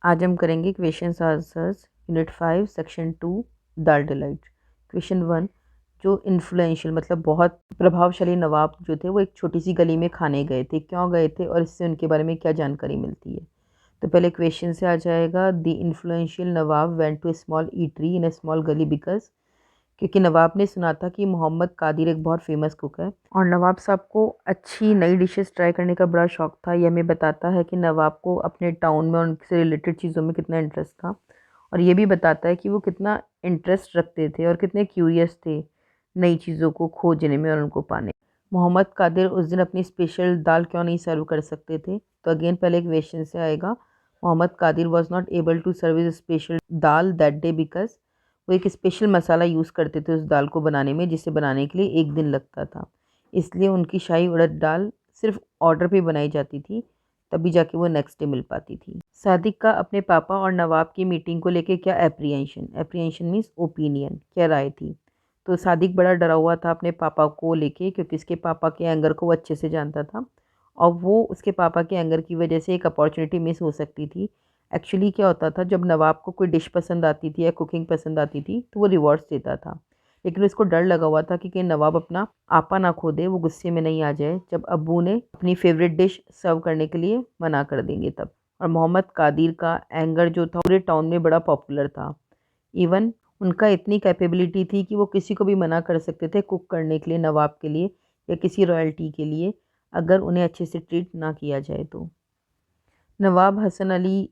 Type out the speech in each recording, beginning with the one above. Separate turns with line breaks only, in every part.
आज हम करेंगे क्वेश्चंस आंसर्स यूनिट 5 सेक्शन 2 दाल डिलाइट। क्वेश्चन 1, जो इन्फ्लुएंशियल मतलब बहुत प्रभावशाली नवाब जो थे वो एक छोटी सी गली में खाने गए थे, क्यों गए थे और इससे उनके बारे में क्या जानकारी मिलती है। तो पहले क्वेश्चन से आ जाएगा, the influential nawab went to a small eatery in a small gali because, क्योंकि नवाब ने सुना था कि मोहम्मद कादिर एक बहुत फेमस कुक है और नवाब साहब को अच्छी नई डिशेस ट्राई करने का बड़ा शौक था। यह हमें बताता है कि नवाब को अपने टाउन में उनसे रिलेटेड चीज़ों में कितना इंटरेस्ट था, और ये भी बताता है कि वो कितना इंटरेस्ट रखते थे और कितने क्यूरियस थे नई चीज़ों को खोजने में और उनको पाने। मोहम्मद कादिर उस दिन अपनी स्पेशल दाल क्यों नहीं सर्व कर सकते थे। तो अगेन पहले क्वेश्चन से आएगा, Mohammed Qadir was not able to serve is special dal that day because, वो एक स्पेशल मसाला यूज़ करते थे उस दाल को बनाने में, जिसे बनाने के लिए एक दिन लगता था, इसलिए उनकी शाही उड़द दाल सिर्फ ऑर्डर पे बनाई जाती थी, तभी जाके वो नेक्स्ट डे मिल पाती थी। सादिक का अपने पापा और नवाब की मीटिंग को लेके क्या एप्रीहेंशन मीन्स ओपिनियन, क्या राय थी। तो सादिक बड़ा डरा हुआ था अपने पापा को लेके, क्योंकि उसके पापा के एंगर को वो अच्छे से जानता था और वो उसके पापा के एंगर की वजह से एक अपॉर्चुनिटी मिस हो सकती थी। एक्चुअली क्या होता था, जब नवाब को कोई डिश पसंद आती थी या कुकिंग पसंद आती थी तो वो रिवॉर्ड्स देता था, लेकिन उसको डर लगा हुआ था कि कहीं नवाब अपना आपा ना खो दे, वो गुस्से में नहीं आ जाए जब अब्बू ने अपनी फेवरेट डिश सर्व करने के लिए मना कर देंगे तब। और मोहम्मद कादिर का एंगर जो था पूरे टाउन में बड़ा पॉपुलर था। इवन उनका इतनी कैपेबिलिटी थी कि वो किसी को भी मना कर सकते थे कुक करने के लिए, नवाब के लिए या किसी रॉयल्टी के लिए, अगर उन्हें अच्छे से ट्रीट ना किया जाए तो। नवाब हसन अली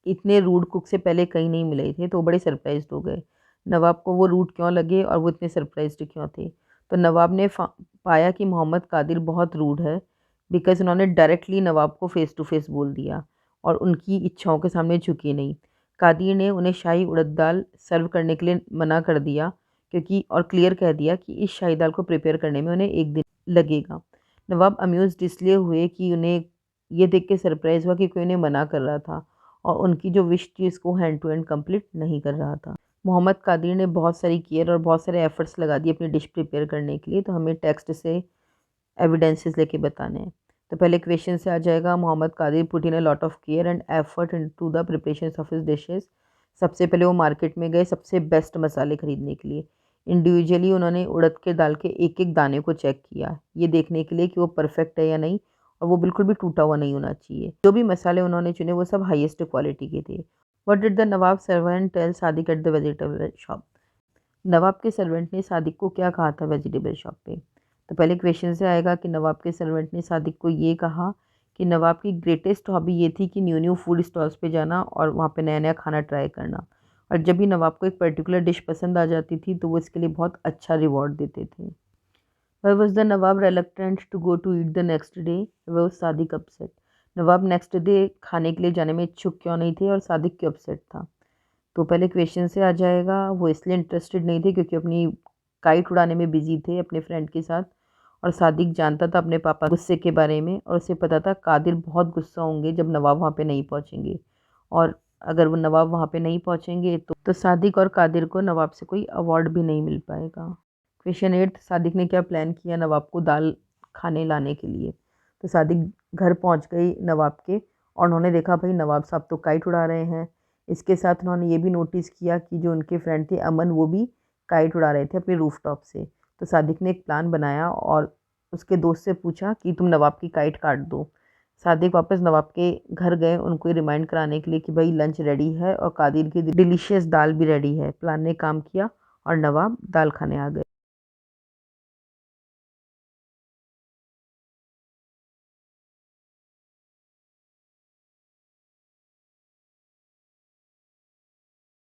इतने रूड कुक से पहले कहीं नहीं मिले थे, तो वो बड़े सरप्राइज हो गए। नवाब को वो रूड क्यों लगे और वो इतने सरप्राइज्ड क्यों थे। तो नवाब ने पाया कि मोहम्मद कादिर बहुत रूड है, बिकॉज उन्होंने डायरेक्टली नवाब को फेस टू फेस बोल दिया और उनकी इच्छाओं के सामने झुकी नहीं। कादिर ने उन्हें शाही उड़द दाल सर्व करने के लिए मना कर दिया, क्योंकि और क्लियर कह दिया कि इस शाही दाल को प्रिपेयर करने में उन्हें एक दिन लगेगा। नवाब अम्यूज़्ड इसलिए हुए कि उन्हें ये देख के सरप्राइज़ हुआ कि कोई उन्हें मना कर रहा था और उनकी जो विश थी इसको हैंड टू हैंड कंप्लीट नहीं कर रहा था। मोहम्मद कादिर ने बहुत सारी केयर और बहुत सारे एफर्ट्स लगा दिए अपनी डिश प्रिपेयर करने के लिए, तो हमें टेक्स्ट से एविडेंसेस लेके बताने हैं। तो पहले क्वेश्चन से आ जाएगा, Mohammed Qadir put in a lot of care and effort into the preparation of his dishes. सबसे पहले वो मार्केट में गए सबसे बेस्ट मसाले खरीदने के लिए। इंडिविजुअली उन्होंने उड़द के दाल के एक एक दाने को चेक किया, ये देखने के लिए कि वो परफेक्ट है या नहीं, और वो बिल्कुल भी टूटा हुआ नहीं होना चाहिए। जो भी मसाले उन्होंने चुने वो सब हाईएस्ट क्वालिटी के थे। What did the Nawab servant tell Sadiq at the vegetable shop. Nawab के सर्वेंट ने सादिक को क्या कहा था वेजिटेबल शॉप पे। तो पहले क्वेश्चन से आएगा कि नवाब के सर्वेंट ने सादिक को ये कहा कि नवाब की ग्रेटेस्ट हॉबी ये थी कि न्यू न्यू फूड स्टॉल्स पे जाना और वहाँ पे नया नया खाना ट्राई करना, और जब भी नवाब को एक पर्टिकुलर डिश पसंद आ जाती थी तो वो इसके लिए बहुत अच्छा रिवॉर्ड देते थे। Why was the Nawab reluctant to go to eat the next day? Why was Sadiq upset? Nawab next day खाने के लिए जाने में इच्छुक क्यों नहीं थे और सादिक क्यों अपसेट था। तो पहले क्वेश्चन से आ जाएगा, वो इसलिए इंटरेस्टेड नहीं थे क्योंकि अपनी काइट उड़ाने में बिजी थे अपने फ्रेंड के साथ, और सादिक जानता था अपने पापा गुस्से के बारे में, और उसे पता था कादिर बहुत गुस्सा होंगे जब नवाब वहाँ पे नहीं पहुँचेंगे, और अगर वो नवाब वहाँ पे नहीं पहुँचेंगे तो सादिक और कादिर को नवाब से कोई अवार्ड भी नहीं मिल पाएगा। क्वेश्चन 8, सादिक ने क्या प्लान किया नवाब को दाल खाने लाने के लिए। तो सादिक घर पहुंच गई नवाब के, और उन्होंने देखा भाई नवाब साहब तो काइट उड़ा रहे हैं। इसके साथ उन्होंने ये भी नोटिस किया कि जो उनके फ्रेंड थे अमन, वो भी काइट उड़ा रहे थे अपने रूफ टॉप से। तो सादिक ने एक प्लान बनाया और उसके दोस्त से पूछा कि तुम नवाब की काइट काट दो। सादिक वापस नवाब के घर गए उनको रिमाइंड कराने के लिए कि भाई लंच रेडी है और कादिर की डिलीशियस दाल भी रेडी है। प्लान ने काम किया और नवाब दाल खाने आ गए।